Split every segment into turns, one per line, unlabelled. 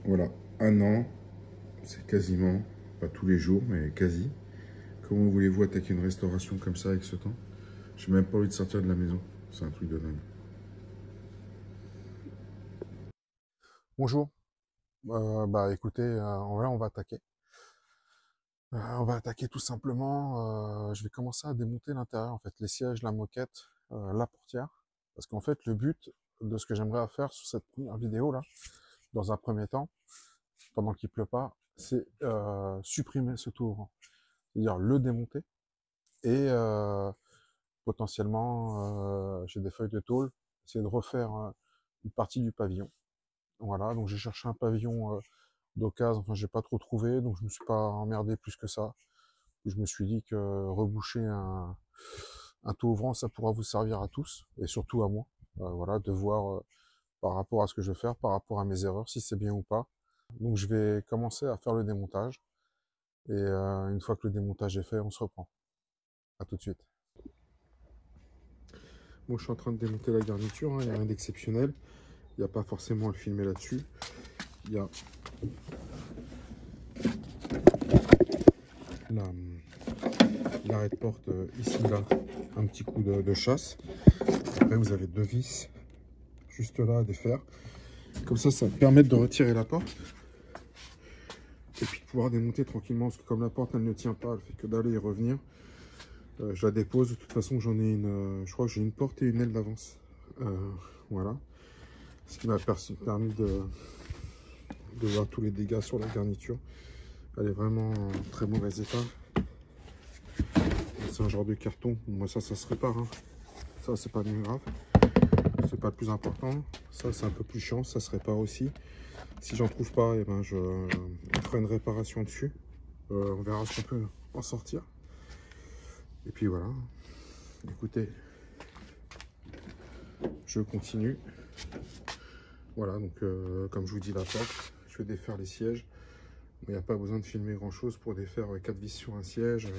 Voilà, un an, c'est quasiment, pas tous les jours, mais quasi. Comment voulez-vous attaquer une restauration comme ça avec ce temps? J'ai même pas envie de sortir de la maison. C'est un truc de dingue.
Bonjour. Bah écoutez, on va attaquer. On va attaquer tout simplement. Je vais commencer à démonter l'intérieur, en fait, les sièges, la moquette, la portière. Parce qu'en fait, le but de ce que j'aimerais faire sur cette première vidéo là, dans un premier temps, pendant qu'il pleut pas, c'est supprimer ce tout ouvrant. C'est-à-dire le démonter et potentiellement, j'ai des feuilles de tôle, essayer de refaire une partie du pavillon. Voilà, donc j'ai cherché un pavillon d'occasion, enfin j'ai pas trop trouvé, donc je me suis pas emmerdé plus que ça. Je me suis dit que reboucher un taux ouvrant, ça pourra vous servir à tous, et surtout à moi. Voilà, de voir par rapport à ce que je vais faire, par rapport à mes erreurs, si c'est bien ou pas. Donc je vais commencer à faire le démontage, et une fois que le démontage est fait, on se reprend. À tout de suite.
Bon, je suis en train de démonter la garniture, hein, il n'y a rien d'exceptionnel. Il n'y a pas forcément à le filmer là-dessus. Il y a l'arrêt de porte ici, là, un petit coup de chasse. Après, vous avez deux vis juste là à défaire. Comme ça va permettre de retirer la porte. Et puis de pouvoir démonter tranquillement, parce que comme la porte, elle ne tient pas, elle fait que d'aller et revenir. Je la dépose, de toute façon, j'en ai une, je crois que j'ai une porte et une aile d'avance. Voilà. Ce qui m'a permis de voir tous les dégâts sur la garniture. Elle est vraiment en très mauvais état. C'est un genre de carton. Moi, ça se répare. Hein. Ça, c'est pas bien grave. C'est pas le plus important. Ça, c'est un peu plus chiant. Ça se répare aussi. Si j'en trouve pas, eh ben, je ferai une réparation dessus. On verra ce qu'on peut en sortir. Et puis voilà. Écoutez, je continue. Voilà, donc comme je vous dis, la porte, je vais défaire les sièges. Il n'y a pas besoin de filmer grand chose pour défaire 4 vis sur un siège.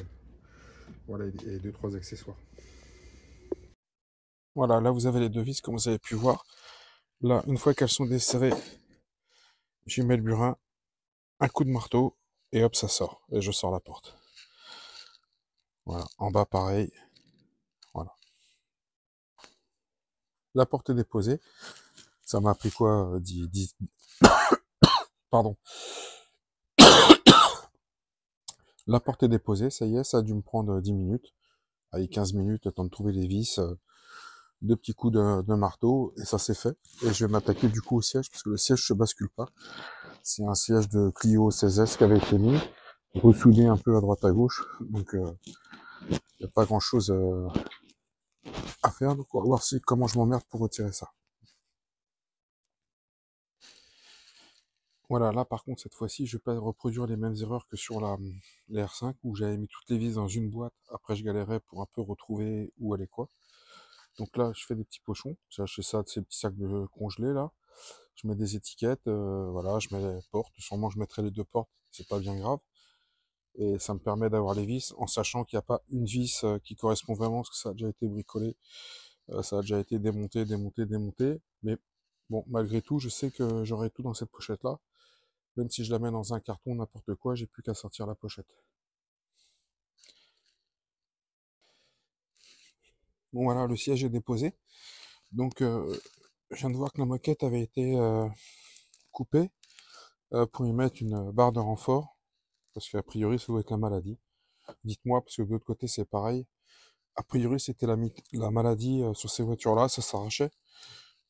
Voilà, et 2-3 accessoires.
Voilà, là vous avez les deux vis, comme vous avez pu voir. Là, une fois qu'elles sont desserrées, j'y mets le burin, un coup de marteau, et hop, ça sort. Et je sors la porte. Voilà, en bas pareil. Voilà. La porte est déposée. Ça m'a pris quoi 10. Pardon. La porte est déposée, ça y est, ça a dû me prendre 10 minutes. Allez, 15 minutes, le temps de trouver les vis, deux petits coups de marteau, et ça c'est fait. Et je vais m'attaquer du coup au siège, parce que le siège se bascule pas. C'est un siège de Clio 16S qui avait été mis, ressoudé un peu à droite à gauche, donc il n'y a pas grand chose à faire. Donc on va voir comment je m'emmerde pour retirer ça. Voilà, là par contre cette fois-ci je vais pas reproduire les mêmes erreurs que sur la R5 où j'avais mis toutes les vis dans une boîte, après je galérais pour un peu retrouver où elle est quoi. Donc là je fais des petits pochons, j'ai acheté ça de ces petits sacs de congelés là, je mets des étiquettes, voilà, je mets les portes, sûrement je mettrai les deux portes, c'est pas bien grave. Et ça me permet d'avoir les vis en sachant qu'il n'y a pas une vis qui correspond vraiment parce que ça a déjà été bricolé, ça a déjà été démonté, démonté, démonté. Mais bon, malgré tout, je sais que j'aurai tout dans cette pochette-là. Même si je la mets dans un carton, n'importe quoi, j'ai plus qu'à sortir la pochette. Bon voilà, le siège est déposé. Donc je viens de voir que la moquette avait été coupée pour y mettre une barre de renfort. Parce qu'a priori, ça doit être la maladie. Dites-moi, parce que de l'autre côté, c'est pareil. A priori, c'était la maladie sur ces voitures-là, ça s'arrachait.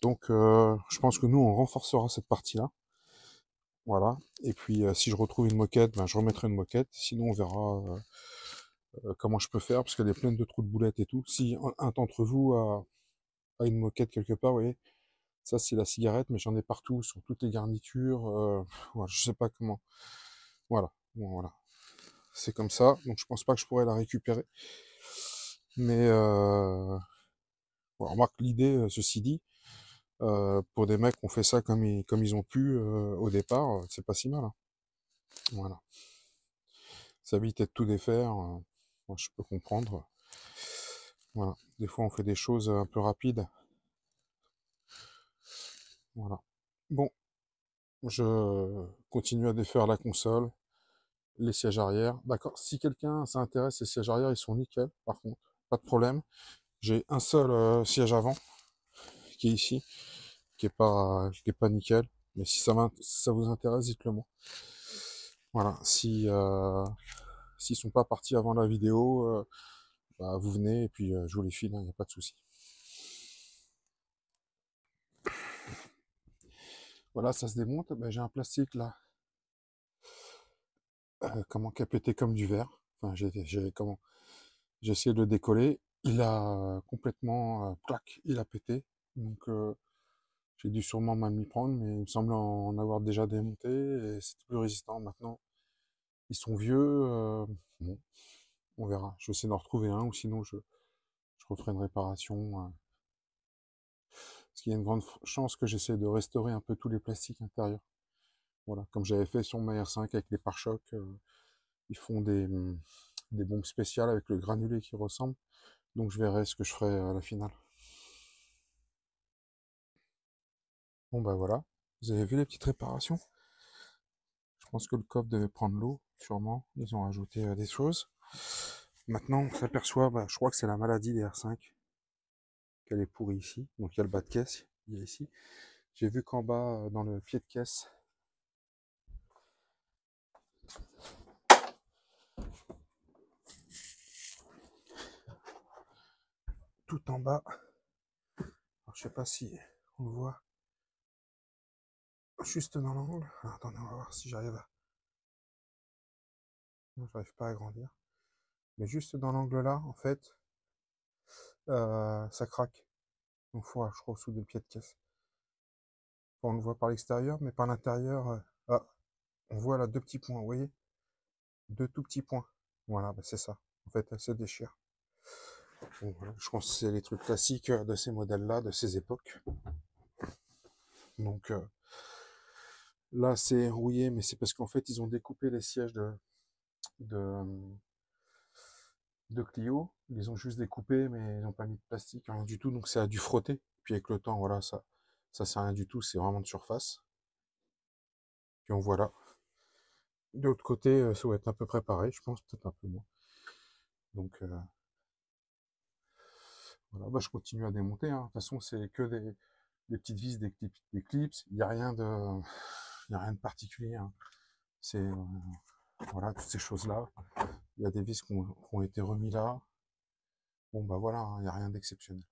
Donc je pense que nous, on renforcera cette partie-là. Voilà. Et puis si je retrouve une moquette, ben, je remettrai une moquette. Sinon, on verra comment je peux faire, parce qu'elle est pleine de trous de boulettes et tout. Si un d'entre vous a une moquette quelque part, vous voyez, ça c'est la cigarette, mais j'en ai partout, sur toutes les garnitures. Voilà, je sais pas comment. Voilà. Bon, voilà. C'est comme ça, donc je pense pas que je pourrais la récupérer. Mais bon, remarque l'idée, ceci dit, pour des mecs qui ont fait ça comme ils ont pu au départ, c'est pas si mal. Hein. Voilà. Ça évite de tout défaire. Moi, je peux comprendre. Voilà. Des fois, on fait des choses un peu rapides. Voilà. Bon, Je continue à défaire la console, les sièges arrière. D'accord, si quelqu'un s'intéresse, les sièges arrière, ils sont nickel, par contre, pas de problème. J'ai un seul siège avant qui est ici, qui est pas nickel. Mais si ça vous intéresse, dites-le moi. Voilà, si s'ils sont pas partis avant la vidéo, bah, vous venez et puis je vous les file, il n'y a pas de souci. Voilà, ça se démonte. Ben, j'ai un plastique là, comment qui a pété comme du verre. Enfin, j'ai essayé de le décoller. Il a complètement, clac, il a pété. Donc j'ai dû sûrement mal m'y prendre, mais il me semble en avoir déjà démonté et c'est plus résistant maintenant. Ils sont vieux, bon, on verra. Je vais essayer d'en retrouver un ou sinon je referai une réparation. Parce qu'il y a une grande chance que j'essaie de restaurer un peu tous les plastiques intérieurs. Voilà, comme j'avais fait sur ma R5 avec les pare-chocs, ils font des bombes spéciales avec le granulé qui ressemble. Donc je verrai ce que je ferai à la finale. Bon bah voilà, vous avez vu les petites réparations? Je pense que le coffre devait prendre l'eau, sûrement. Ils ont rajouté des choses. Maintenant, on s'aperçoit, bah, je crois que c'est la maladie des R5, qu'elle est pourrie ici. Donc il y a le bas de caisse, il y a ici. J'ai vu qu'en bas, dans le pied de caisse, tout en bas, alors, je sais pas si on le voit, juste dans l'angle. Alors, attendez, on va voir si j'arrive à... Non, j'arrive pas à agrandir. Mais juste dans l'angle là, en fait, ça craque. Donc faut, je crois, sous le pied de caisse. On le voit par l'extérieur, mais par l'intérieur, ah, on voit là deux petits points, vous voyez? Deux tout petits points. Voilà, bah c'est ça. En fait, elle se déchire. Bon, voilà. Je pense que c'est les trucs classiques de ces modèles-là, de ces époques. Donc là, c'est rouillé, mais c'est parce qu'en fait, ils ont découpé les sièges de, de Clio. Ils les ont juste découpés, mais ils n'ont pas mis de plastique, rien du tout. Donc ça a dû frotter. Puis avec le temps, voilà, ça sert à rien du tout. C'est vraiment de surface. Puis on voit là. De l'autre côté, ça va être un peu préparé, je pense, peut-être un peu moins. Donc voilà, bah, je continue à démonter, hein. De toute façon, c'est que des petites vis, des clips. Il n'y a rien de particulier, hein. C'est voilà, toutes ces choses-là. Il y a des vis qui ont été remis là. Bon bah voilà, hein, il n'y a rien d'exceptionnel.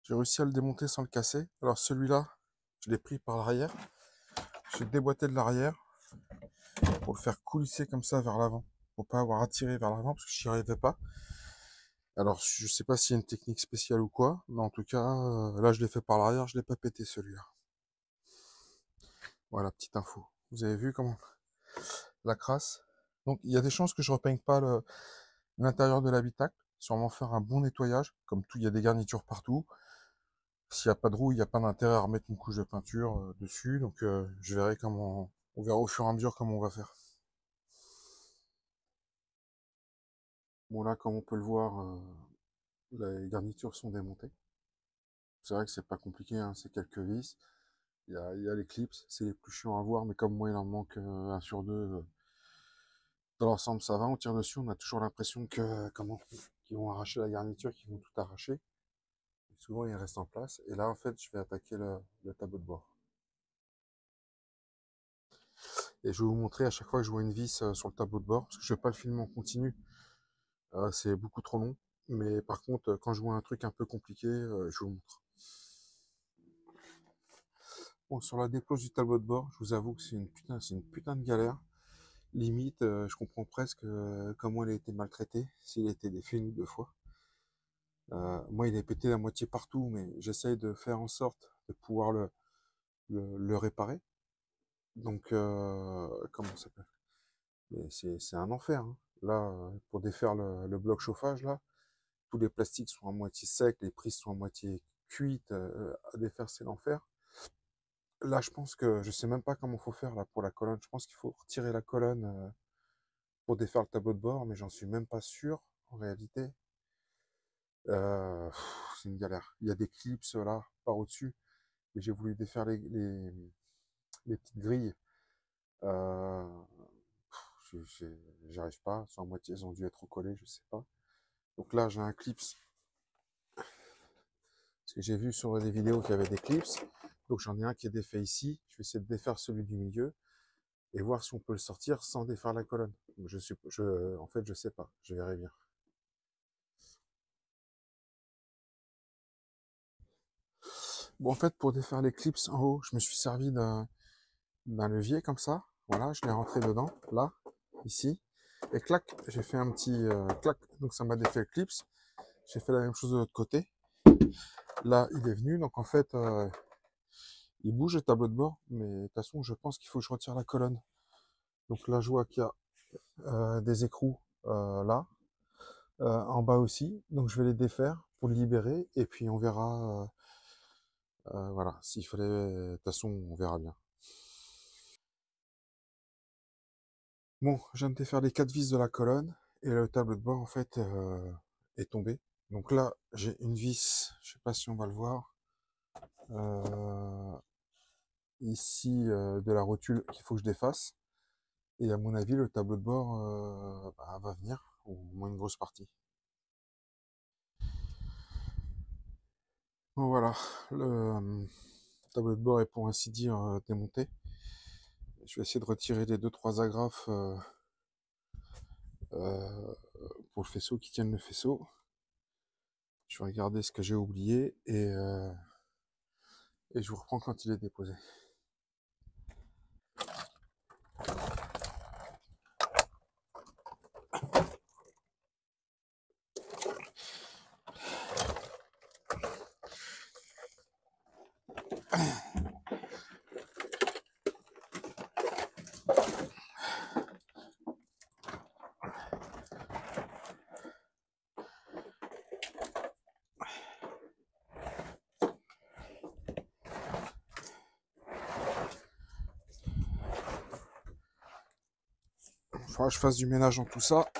J'ai réussi à le démonter sans le casser. Alors celui-là, je l'ai pris par l'arrière. J'ai déboîté de l'arrière pour le faire coulisser comme ça vers l'avant. Pour pas avoir à tirer vers l'avant parce que je n'y arrivais pas. Alors, je sais pas s'il y a une technique spéciale ou quoi, mais en tout cas, là, je l'ai fait par l'arrière, je l'ai pas pété celui-là. Voilà, petite info. Vous avez vu comment la crasse. Donc, il y a des chances que je repeigne pas l'intérieur de l'habitacle. Sûrement faire un bon nettoyage. Comme tout, il y a des garnitures partout. S'il n'y a pas de roue, il n'y a pas d'intérêt à remettre une couche de peinture dessus. Donc, je verrai comment. On verra au fur et à mesure comment on va faire. Bon, là, comme on peut le voir, les garnitures sont démontées. C'est vrai que c'est pas compliqué, hein, c'est quelques vis. Il y a l'éclipse, c'est les plus chiants à voir, mais comme moi il en manque un sur deux, dans l'ensemble ça va, on tire dessus, on a toujours l'impression que comment qu'ils vont arracher la garniture, qu'ils vont tout arracher. Et souvent il reste en place. Et là en fait je vais attaquer le tableau de bord. Et je vais vous montrer à chaque fois que je vois une vis sur le tableau de bord, parce que je ne vais pas le filmer en continu, c'est beaucoup trop long. Mais par contre, quand je vois un truc un peu compliqué, je vous montre. Bon, sur la dépose du tableau de bord, je vous avoue que c'est une putain de galère. Limite, je comprends presque comment il a été maltraité, s'il a été défait une ou deux fois. Moi, il est pété la moitié partout, mais j'essaye de faire en sorte de pouvoir le réparer. Donc, comment ça s'appelle? Mais c'est un enfer, hein. Là, pour défaire le bloc chauffage, là, tous les plastiques sont à moitié secs, les prises sont à moitié cuites. À défaire, c'est l'enfer. Là, je pense que je sais même pas comment faut faire là pour la colonne. Je pense qu'il faut retirer la colonne pour défaire le tableau de bord, mais j'en suis même pas sûr en réalité. C'est une galère. Il y a des clips là, par au-dessus, et j'ai voulu défaire les petites grilles. Euh, J'arrive pas, sur moitié, elles ont dû être collées, je sais pas. Donc là, j'ai un clips, parce que j'ai vu sur des vidéos qu'il y avait des clips. Donc j'en ai un qui est défait ici. Je vais essayer de défaire celui du milieu et voir si on peut le sortir sans défaire la colonne. En fait, je sais pas. Je verrai bien. Bon, en fait, pour défaire les clips en haut, je me suis servi d'un levier comme ça. Voilà, je l'ai rentré dedans, là, ici. Et clac, j'ai fait un petit clac. Donc ça m'a défait le clips. J'ai fait la même chose de l'autre côté. Là, il est venu. Donc en fait, il bouge le tableau de bord. Mais de toute façon, je pense qu'il faut que je retire la colonne. Donc là, je vois qu'il y a des écrous là. En bas aussi. Donc je vais les défaire pour le libérer. Et puis on verra. Voilà, s'il fallait. De toute façon, on verra bien. Bon, je viens de défaire les 4 vis de la colonne. Et le tableau de bord, en fait, est tombé. Donc là, j'ai une vis. Je sais pas si on va le voir. euh, Ici, de la rotule qu'il faut que je défasse. Et à mon avis, le tableau de bord va venir. Ou au moins une grosse partie. Bon, voilà. Le tableau de bord est pour ainsi dire démonté. Je vais essayer de retirer les 2-3 agrafes euh, pour le faisceau qui tiennent le faisceau. Je vais regarder ce que j'ai oublié et je vous reprends quand il est déposé. Il faudra que je fasse du ménage dans tout ça.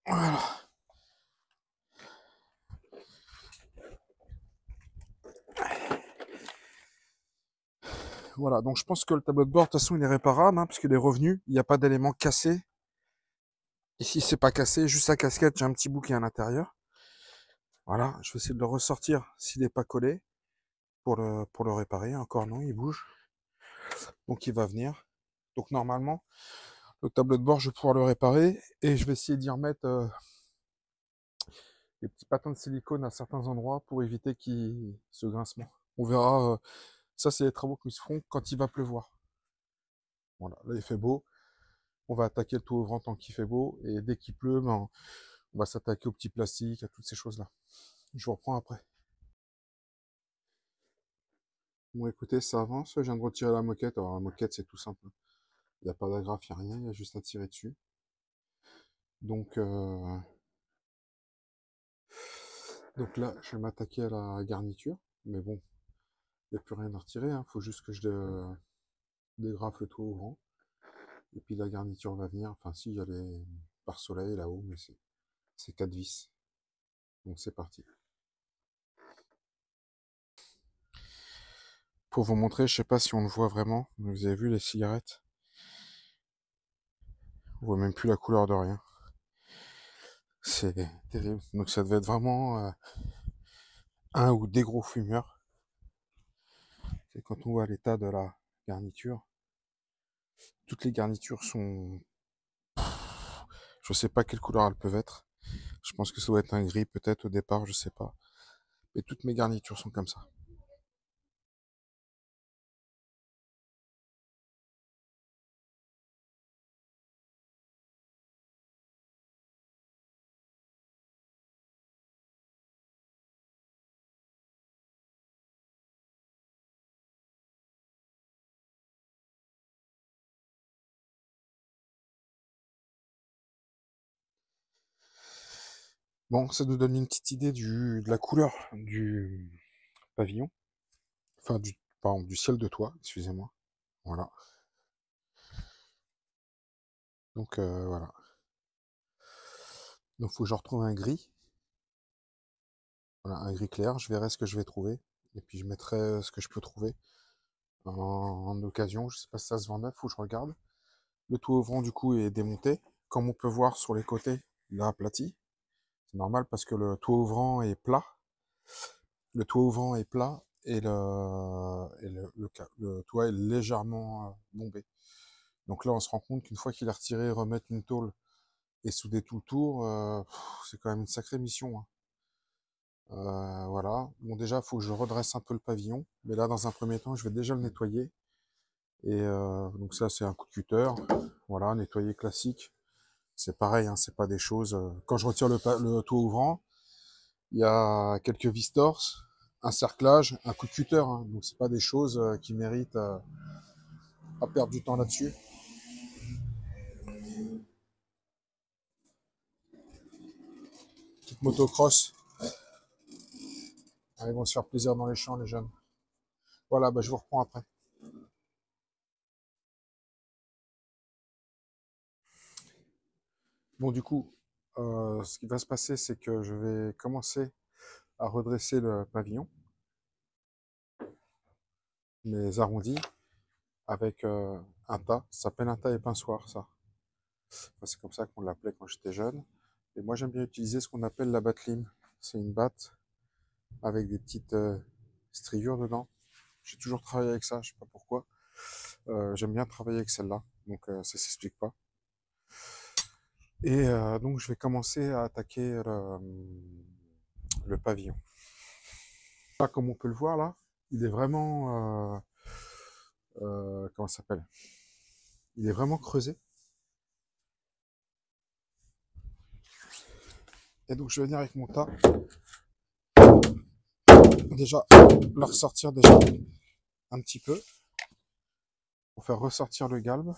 Voilà. Voilà, donc je pense que le tableau de bord, de toute façon, il est réparable, hein, parce qu'il est revenu. Il n'y a pas d'éléments cassés. Ici, c'est pas cassé, juste la casquette, j'ai un petit bout qui est à l'intérieur. Voilà, je vais essayer de le ressortir s'il n'est pas collé pour le réparer. Encore non, il bouge. Donc il va venir. Donc normalement, le tableau de bord, je vais pouvoir le réparer et je vais essayer d'y remettre des petits patins de silicone à certains endroits pour éviter ce grincement. On verra. Ça, c'est les travaux qui se feront quand il va pleuvoir. Voilà, là il fait beau. On va attaquer le tout ouvrant tant qu'il fait beau. Et dès qu'il pleut, ben, on va s'attaquer au petit plastique, à toutes ces choses-là. Je vous reprends après. Bon, écoutez, ça avance. Je viens de retirer la moquette. Alors, la moquette, c'est tout simple. Il n'y a pas d'agrafe, il n'y a rien. Il y a juste à tirer dessus. Donc, donc là, je vais m'attaquer à la garniture. Mais bon, il n'y a plus rien à retirer. Il faut juste que je dégrafe le tout ouvrant. Et puis la garniture va venir. Enfin, si, il y a les pare-soleil là-haut, mais c'est 4 vis. Donc, c'est parti. Pour vous montrer, je sais pas si on le voit vraiment, mais vous avez vu les cigarettes? On voit même plus la couleur de rien. C'est terrible. Donc ça devait être vraiment un ou des gros fumeurs. C'est quand on voit l'état de la garniture. Toutes les garnitures sont... Je sais pas quelle couleur elles peuvent être. Je pense que ça doit être un gris peut-être au départ, je sais pas. Mais toutes mes garnitures sont comme ça. Bon, ça nous donne une petite idée de la couleur du pavillon. Enfin, pardon, du ciel de toit, excusez-moi. Voilà. Donc voilà. Donc faut que je retrouve un gris. Voilà, un gris clair. Je verrai ce que je vais trouver. Et puis je mettrai ce que je peux trouver en occasion. Je sais pas si ça se vend neuf, faut que je regarde. Le toit ouvrant du coup est démonté. Comme on peut voir sur les côtés, il est aplati. C'est normal parce que le toit ouvrant est plat. Le toit ouvrant est plat et le toit est légèrement bombé. Donc là, on se rend compte qu'une fois qu'il est retiré, remettre une tôle et souder tout le tour, c'est quand même une sacrée mission, hein. Voilà. Bon, déjà, il faut que je redresse un peu le pavillon. Mais là, dans un premier temps, je vais déjà le nettoyer. Et donc ça, c'est un coup de cutter. Voilà, nettoyer classique. C'est pareil, hein, c'est pas des choses... Quand je retire le toit ouvrant, il y a quelques vis torses, un cerclage, un coup de cutter, hein. Donc c'est pas des choses qui méritent à perdre du temps là-dessus. Petite motocross. Ah, ils vont se faire plaisir dans les champs, les jeunes. Voilà, bah, je vous reprends après. Bon, du coup, ce qui va se passer, c'est que je vais commencer à redresser le pavillon, mes arrondis, avec un tas. Ça s'appelle un tas épinçoire, ça. Enfin, c'est comme ça qu'on l'appelait quand j'étais jeune. Et moi, j'aime bien utiliser ce qu'on appelle la batte lime. C'est une batte avec des petites striures dedans. J'ai toujours travaillé avec ça, je sais pas pourquoi. J'aime bien travailler avec celle-là, donc ça s'explique pas. Et donc je vais commencer à attaquer le pavillon. Là, comme on peut le voir là, il est vraiment comment ça s'appelle? Il est vraiment creusé. Et donc je vais venir avec mon tas. Déjà, le ressortir déjà un petit peu pour faire ressortir le galbe.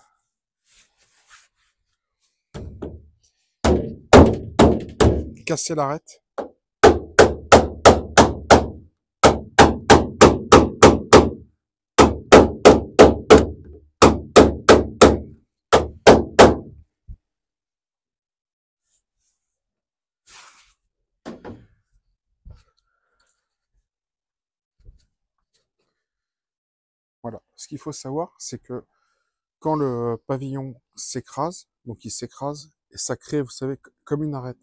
Casser l'arête. Voilà. Ce qu'il faut savoir, c'est que quand le pavillon s'écrase, donc il s'écrase, et ça crée, vous savez, comme une arête.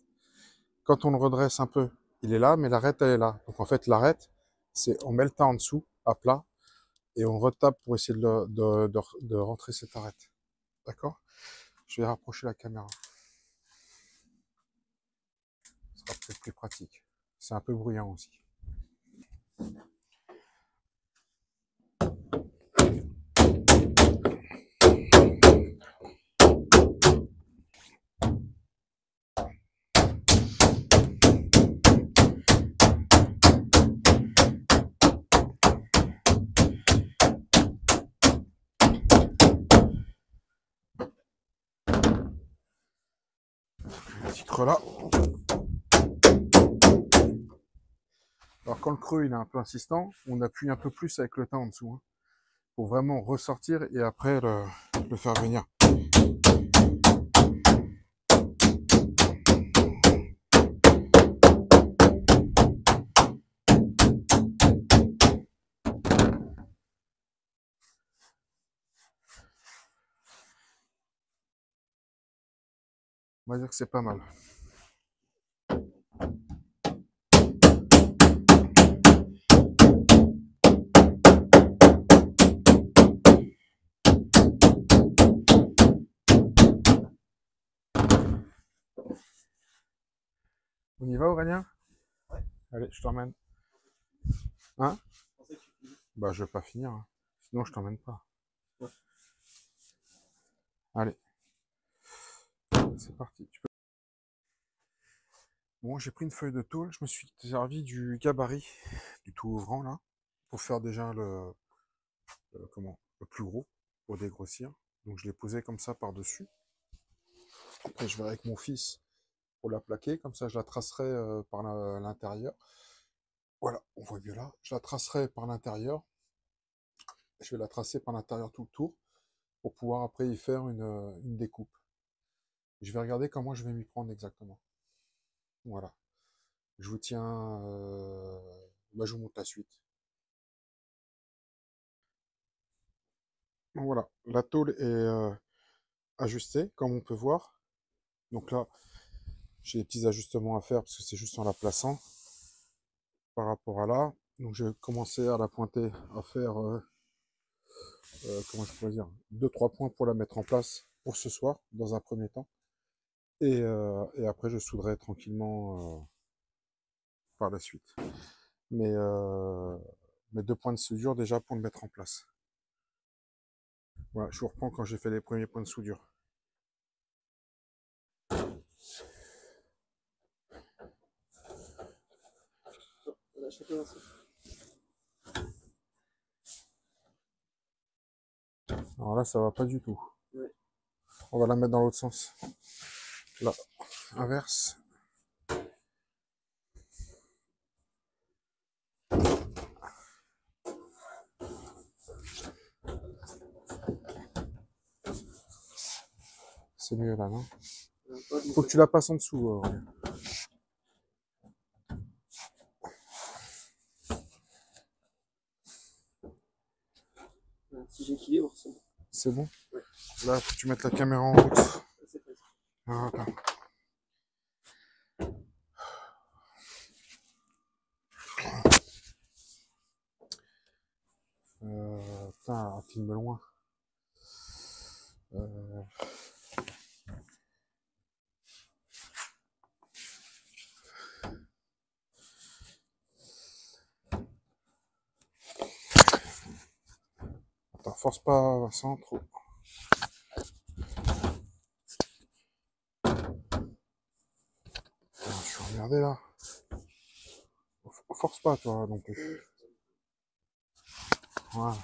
Quand on le redresse un peu, il est là, mais l'arête, elle est là. Donc en fait, l'arête, c'est on met le tas en dessous, à plat, et on retape pour essayer de rentrer cette arête. D'accord? Je vais rapprocher la caméra. Ce sera peut-être plus pratique. C'est un peu bruyant aussi. Petit creux là. Alors quand le creux il est un peu insistant, on appuie un peu plus avec le tas en dessous, hein, pour vraiment ressortir et après le faire venir. On va dire que c'est pas mal. On y va, Aurélien? Ouais. Allez, je t'emmène. Hein? Bah, je vais pas finir, hein. Sinon je t'emmène pas. Ouais. Allez, c'est parti. Bon, j'ai pris une feuille de tôle, je me suis servi du gabarit, du tout ouvrant là, pour faire déjà le plus gros, pour dégrossir. Donc je l'ai posé comme ça par-dessus. Après je vais avec mon fils pour la plaquer, comme ça je la tracerai par l'intérieur. Voilà, on voit mieux là. Je la tracerai par l'intérieur. Je vais la tracer par l'intérieur tout le tour pour pouvoir après y faire une découpe. Je vais regarder comment je vais m'y prendre exactement. Voilà. Je vous tiens... je vous montre la suite. Donc voilà, la tôle est ajustée, comme on peut voir. Donc là, j'ai des petits ajustements à faire parce que c'est juste en la plaçant par rapport à là. Donc je vais commencer à la pointer, à faire, comment je pourrais dire, 2-3 points pour la mettre en place pour ce soir, dans un premier temps. Et après, je souderai tranquillement par la suite. Mais mes 2 points de soudure déjà pour le mettre en place. Voilà, je vous reprends quand j'ai fait les premiers points de soudure. Alors là, ça va pas du tout. On va la mettre dans l'autre sens. Là, inverse. C'est mieux là, non? Faut que tu la passes en dessous.
Si j'équilibre, c'est bon.
C'est bon? Ouais. Là, faut que tu mettes la caméra en route. Ah, attends. Putain, filme loin. Attends, force pas Vincent, trop. Je suis emmerdé là. Force pas toi non plus. Voilà.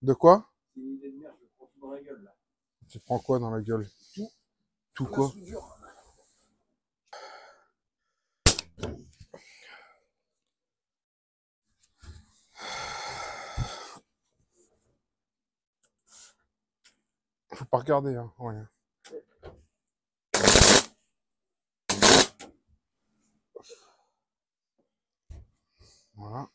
De quoi?
C'est une idée de merde, je prends tout dans la gueule là.
Tu prends quoi dans la gueule? Tout quoi? Faut pas regarder, hein. Ouais. Voilà.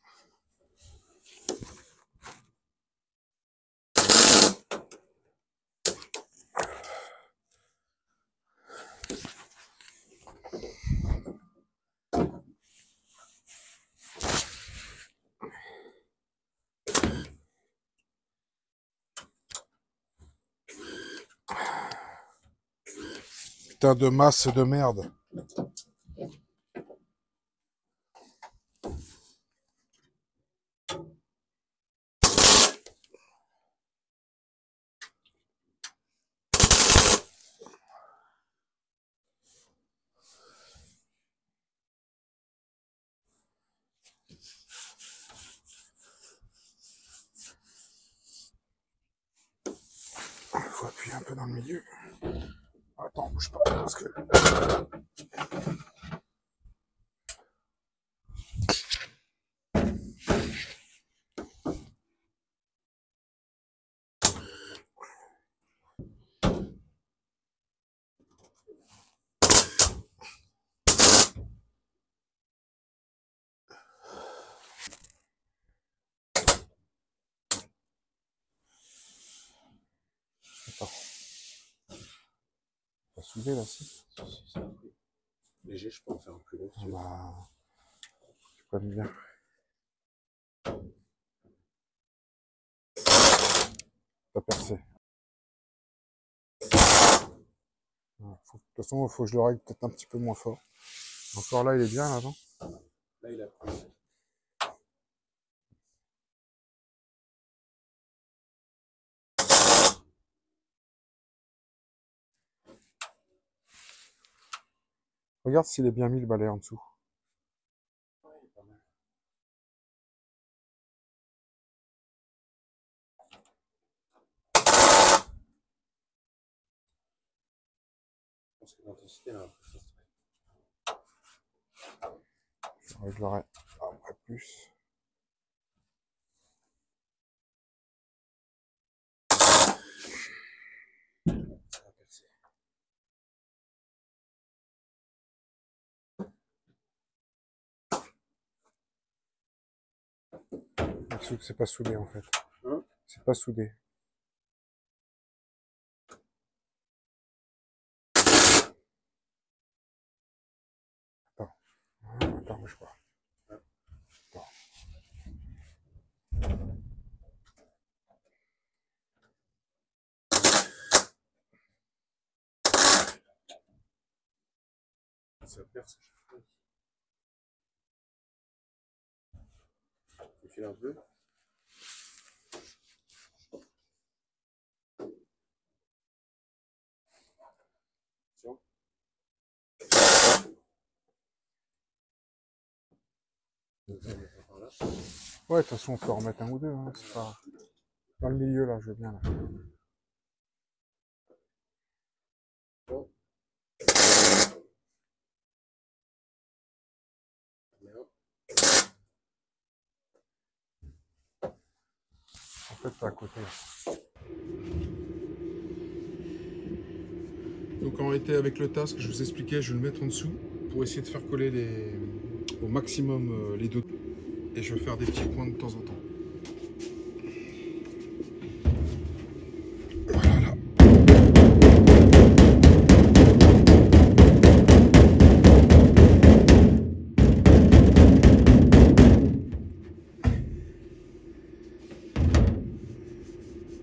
Putain de masse de merde. Faut appuyer un peu dans le milieu. Attends, bouge pas parce que... Attends. T'as soulevé là, si?
Léger, je peux en faire un plus long.
Ah bah... Tu connais bien. T'as percé. De toute façon, il faut que je le règle peut-être un petit peu moins fort. Encore là, il est bien là, non?
Là, il a pris.
Regarde s'il est bien mis le balai en dessous.
Ouais, il est pas mal. Je pense que l'intensité là, un peu forte.
Je réglerai après plus.
Ça va percer.
Écoute, c'est pas soudé en fait.
Hein?
C'est pas soudé. Attends. Attends, bouge pas. Attends.
Ça perce à chaque fois. Tu files un peu. Attention. Par là.
Ouais, de toute façon, on peut en remettre un ou deux. Hein. C'est pas... Dans le milieu, là, je veux bien. Là.
Bon. Bien.
En fait, c'est à côté.
Donc en réalité avec le tasque, je vous expliquais, je vais le mettre en dessous pour essayer de faire coller au maximum les deux. Et je vais faire des petits coins de temps en temps. Voilà.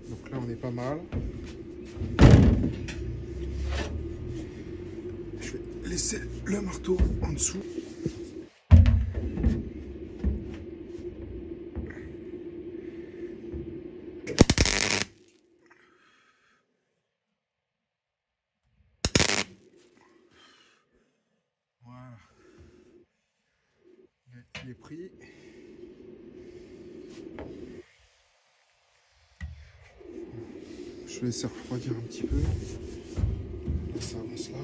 Donc là on est pas mal. Je vais laisser le marteau en dessous. Voilà. Il est pris. Je vais laisser refroidir un petit peu. Là, ça avance là.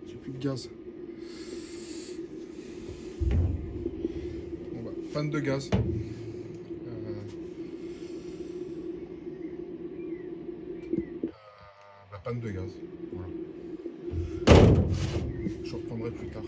J'ai plus de gaz. Bon bah, panne de gaz. Panne de gaz. Voilà. Je reprendrai plus tard.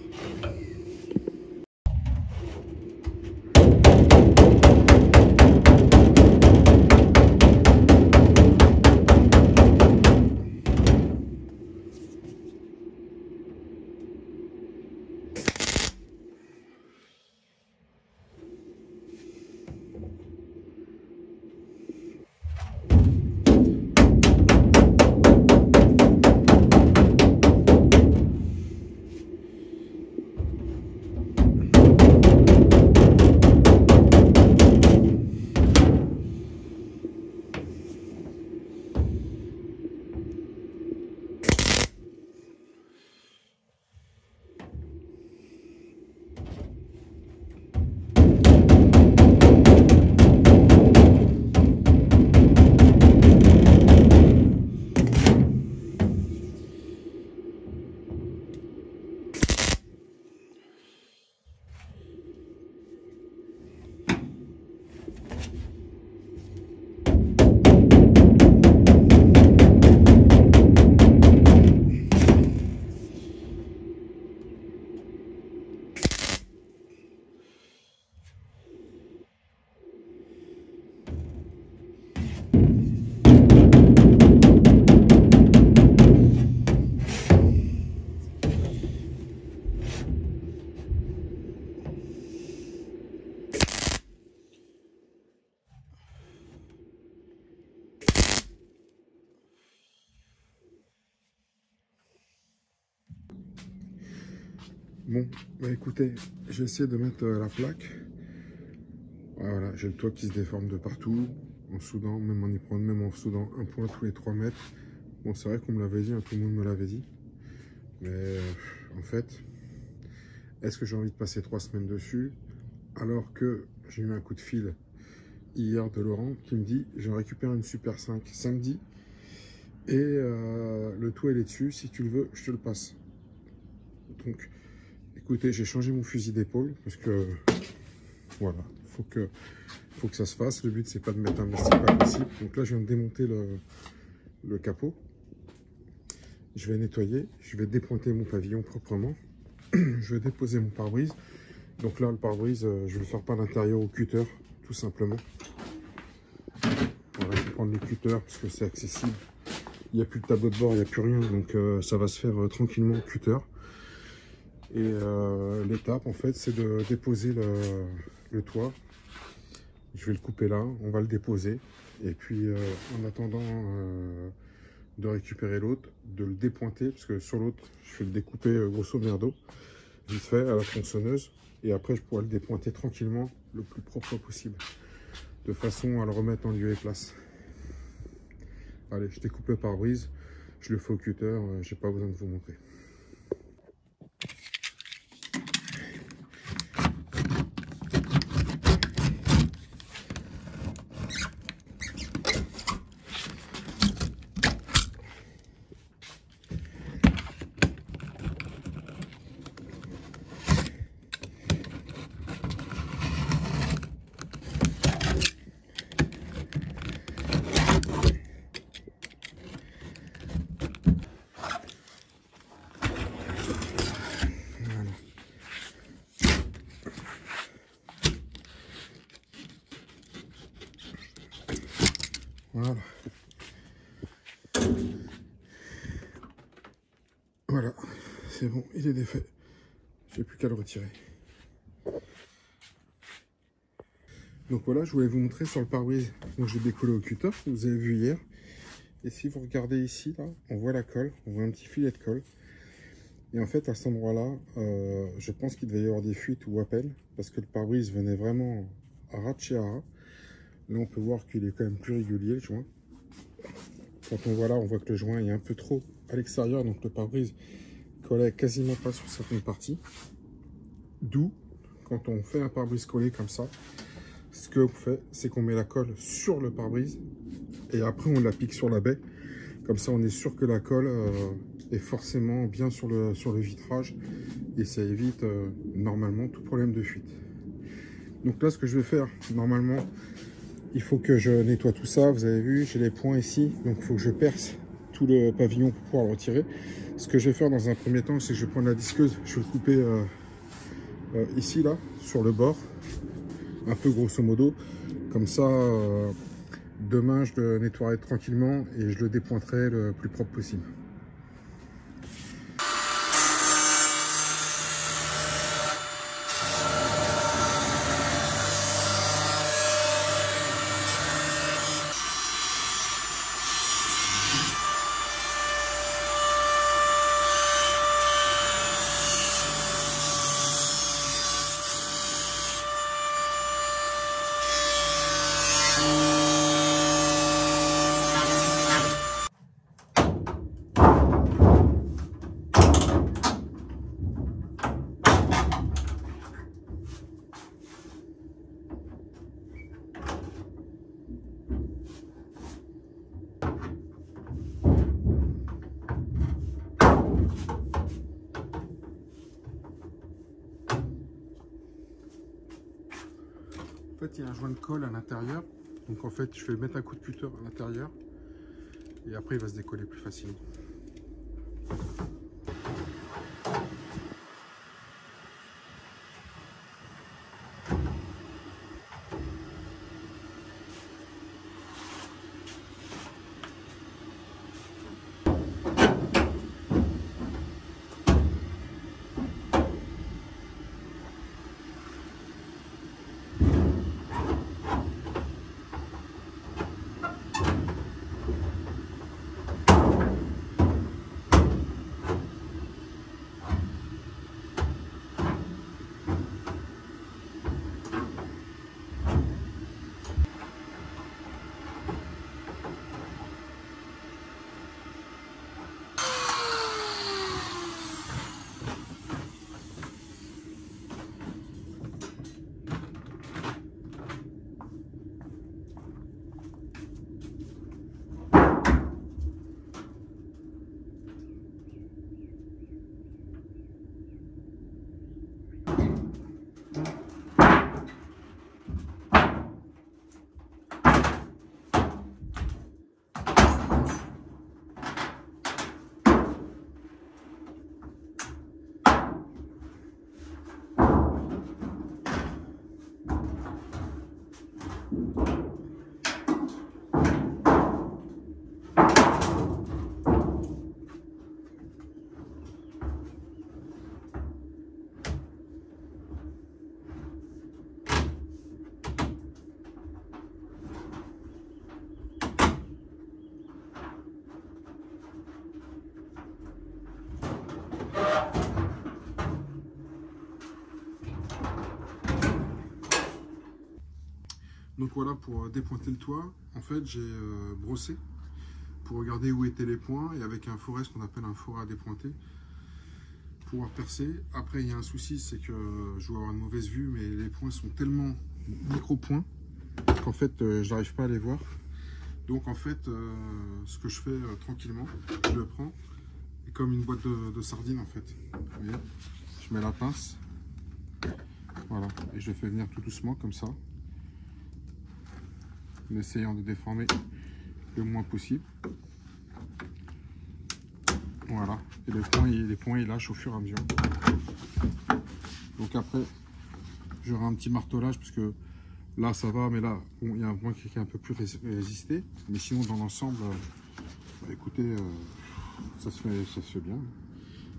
Bon, bah écoutez, j'ai essayé de mettre la plaque. Voilà, j'ai le toit qui se déforme de partout. En soudant, même en soudant un point tous les 3 mètres. Bon, c'est vrai qu'on me l'avait dit, hein, tout le monde me l'avait dit. Mais en fait, est-ce que j'ai envie de passer 3 semaines dessus alors que j'ai eu un coup de fil hier de Laurent qui me dit j'ai récupéré une Super 5 samedi et le toit il est dessus, si tu le veux je te le passe. Donc écoutez, j'ai changé mon fusil d'épaule parce que voilà, faut que ça se fasse. Le but c'est pas de mettre un plastique pas possible. Donc là je viens de démonter le capot, je vais nettoyer, je vais dépointer mon pavillon proprement, je vais déposer mon pare-brise. Donc là le pare-brise je vais le faire par l'intérieur au cutter tout simplement. Voilà, je vais prendre le cutter parce que c'est accessible. Il n'y a plus de tableau de bord, il n'y a plus rien. Donc ça va se faire tranquillement au cutter. Et l'étape en fait c'est de déposer le toit. Je vais le couper là, on va le déposer. Et puis en attendant de récupérer l'autre, de le dépointer. Parce que sur l'autre, je vais le découper grosso merdo, vite fait à la tronçonneuse. Et après je pourrai le dépointer tranquillement le plus propre possible. De façon à le remettre en lieu et place. Allez, je découpe le pare-brise, je le fais au cutter, j'ai pas besoin de vous montrer. Voilà. Voilà, c'est bon, il est défait. J'ai plus qu'à le retirer. Donc voilà, je voulais vous montrer sur le pare-brise. Donc j'ai décollé au cutter, vous avez vu hier. Et si vous regardez ici, là, on voit la colle, on voit un petit filet de colle. Et en fait, à cet endroit-là, je pense qu'il devait y avoir des fuites ou appels, parce que le pare-brise venait vraiment à ras de chez ras. Là, on peut voir qu'il est quand même plus régulier, le joint. Quand on voit là, on voit que le joint est un peu trop à l'extérieur, donc le pare-brise collait quasiment pas sur certaines parties. D'où, quand on fait un pare-brise collé comme ça, ce qu'on fait, c'est qu'on met la colle sur le pare-brise et après on l'applique sur la baie. Comme ça, on est sûr que la colle est forcément bien sur le vitrage et ça évite normalement tout problème de fuite. Donc là, ce que je vais faire, normalement, il faut que je nettoie tout ça. Vous avez vu, j'ai les points ici, donc il faut que je perce tout le pavillon pour pouvoir le retirer. Ce que je vais faire dans un premier temps, c'est que je vais prendre la disqueuse, je vais le couper ici, là, sur le bord, un peu grosso modo. Comme ça, demain, je le nettoierai tranquillement et je le dépointerai le plus propre possible. En fait, il y a un joint de colle à l'intérieur. Donc en fait, je vais mettre un coup de cutter à l'intérieur. Et après, il va se décoller plus facilement. Donc voilà, pour dépointer le toit, en fait j'ai brossé pour regarder où étaient les points et avec un forêt, ce qu'on appelle un forêt à dépointer, pouvoir percer. Après il y a un souci, c'est que je vais avoir une mauvaise vue, mais les points sont tellement micro-points qu'en fait je n'arrive pas à les voir. Donc en fait ce que je fais tranquillement, je le prends et comme une boîte de sardines en fait. Vous voyez, je mets la pince, voilà, et je le fais venir tout doucement comme ça, en essayant de déformer le moins possible. Voilà, et les points ils lâchent au fur et à mesure. Donc après j'aurai un petit martelage parce que là ça va, mais là bon, il y a un point qui est un peu plus résisté, mais sinon dans l'ensemble bah, écoutez ça se fait bien.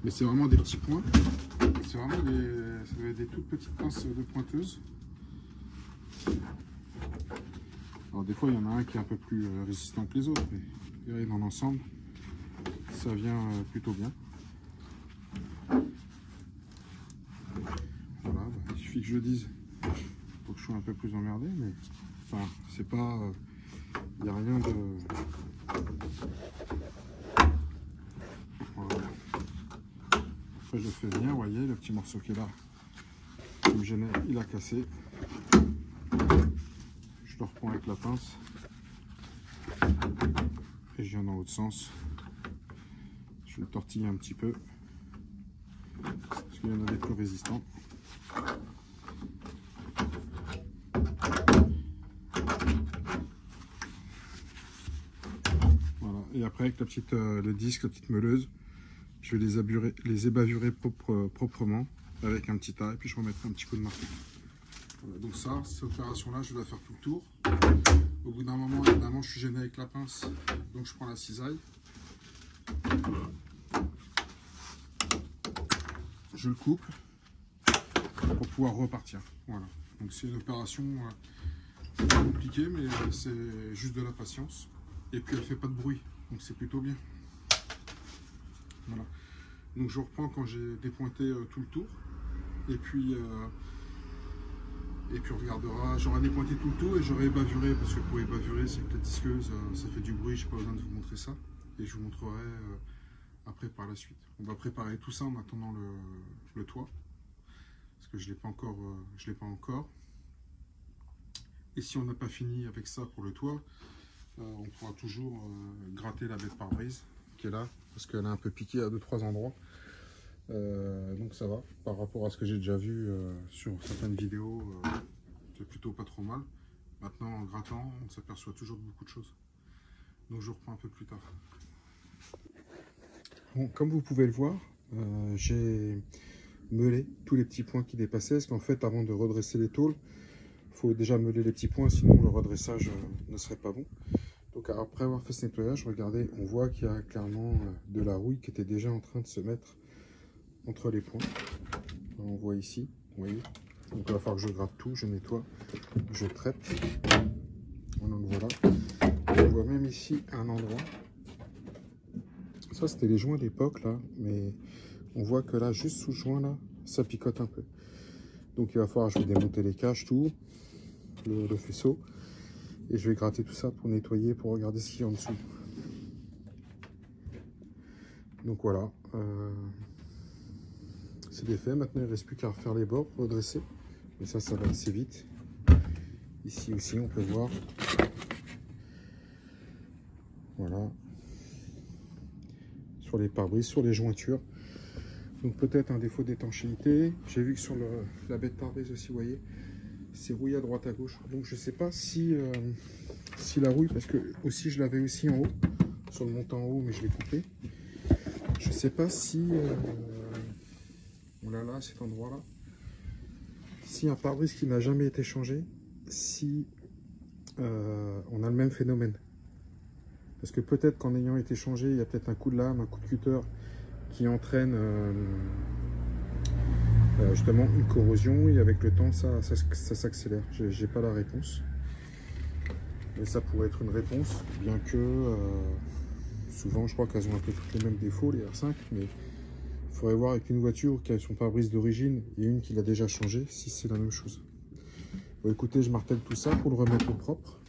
Mais c'est vraiment des petits points, c'est vraiment des toutes petites pinces de pointeuse. Alors des fois il y en a un qui est un peu plus résistant que les autres, mais dans l'ensemble ça vient plutôt bien. Voilà, bah, il suffit que je le dise pour que je sois un peu plus emmerdé, mais enfin c'est pas, il n'y a rien de... Voilà. Après je fais venir, vous voyez le petit morceau qui est là, qui me gênait, il a cassé. Je le reprends avec la pince et je viens dans l'autre sens. Je le tortille un petit peu parce qu'il y en a des plus résistants. Voilà. Et après avec le disque, la petite meuleuse, je vais les ébavurer proprement avec un petit tas et puis je remettrai un petit coup de marteau. Voilà, donc ça, cette opération là je vais la faire tout le tour. Au bout d'un moment évidemment je suis gêné avec la pince, donc je prends la cisaille. Je le coupe pour pouvoir repartir. Voilà. Donc c'est une opération pas compliquée, mais c'est juste de la patience. Et puis elle fait pas de bruit, donc c'est plutôt bien. Voilà. Donc je reprends quand j'ai dépointé tout le tour. Et puis on regardera. J'aurai dépointé tout le tour et j'aurai ébaviré, parce que pour ébavurer, c'est que la disqueuse, ça fait du bruit. J'ai pas besoin de vous montrer ça. Et je vous montrerai après par la suite. On va préparer tout ça en attendant le toit, parce que je l'ai pas encore. Et si on n'a pas fini avec ça pour le toit, on pourra toujours gratter la baie de pare-brise qui est là, parce qu'elle est un peu piquée à 2-3 endroits. Donc ça va, par rapport à ce que j'ai déjà vu sur certaines vidéos, c'est plutôt pas trop mal. Maintenant en grattant, on s'aperçoit toujours de beaucoup de choses. Donc je reprends un peu plus tard. Bon, comme vous pouvez le voir, j'ai meulé tous les petits points qui dépassaient, parce qu'en fait avant de redresser les tôles, il faut déjà meuler les petits points, sinon le redressage ne serait pas bon. Donc après avoir fait ce nettoyage, regardez, on voit qu'il y a clairement de la rouille qui était déjà en train de se mettre entre les points. On voit ici, vous voyez. Donc il va falloir que je gratte tout, je nettoie, je traite. Donc voilà. On voit même ici un endroit. Ça c'était les joints d'époque là, mais on voit que là, juste sous le joint là, ça picote un peu. Donc il va falloir que je vais démonter les caches, tout, le faisceau, et je vais gratter tout ça pour nettoyer, pour regarder ce qu'il y a en dessous. Donc voilà, c'est des faits. Maintenant il ne reste plus qu'à refaire les bords, redresser, mais ça va assez vite. Ici aussi on peut voir, voilà, sur les pare-brises, sur les jointures. Donc peut-être un défaut d'étanchéité. J'ai vu que sur la baie de pare-brise aussi, vous voyez, c'est rouillé à droite à gauche. Donc je sais pas si la rouille, parce que aussi je l'avais aussi en haut, sur le montant en haut, mais je l'ai coupé. Je sais pas si oh là là, cet endroit là, si un pare-brise qui n'a jamais été changé, si on a le même phénomène. Parce que peut-être qu'en ayant été changé, il y a peut-être un coup de lame, un coup de cutter qui entraîne justement une corrosion, et avec le temps ça s'accélère. J'ai pas la réponse, mais ça pourrait être une réponse, bien que souvent je crois qu'elles ont un peu tous les mêmes défauts, les R5, mais il faudrait voir avec une voiture qui a son pare-brise d'origine et une qui l'a déjà changé, si c'est la même chose. Bon, écoutez, je martèle tout ça pour le remettre au propre.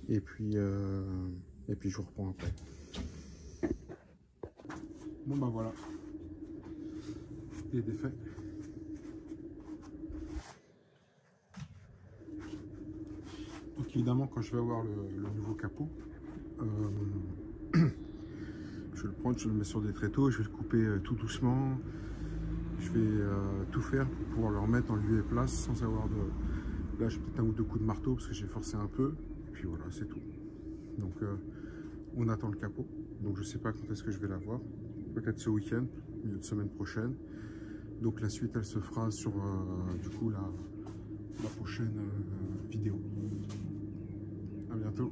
Et puis je vous reprends après. Bon bah voilà. Il est défait. Donc évidemment, quand je vais avoir le nouveau capot, je vais le prendre, je le mets sur des tréteaux, je vais le couper tout doucement. Je vais tout faire pour pouvoir le remettre en lieu et place sans avoir de... Là, j'ai peut-être un ou deux coups de marteau parce que j'ai forcé un peu. Et puis voilà, c'est tout. Donc on attend le capot. Donc je ne sais pas quand est-ce que je vais l'avoir. Peut-être ce week-end, milieu de semaine prochaine. Donc la suite, elle se fera sur du coup la prochaine vidéo. À bientôt.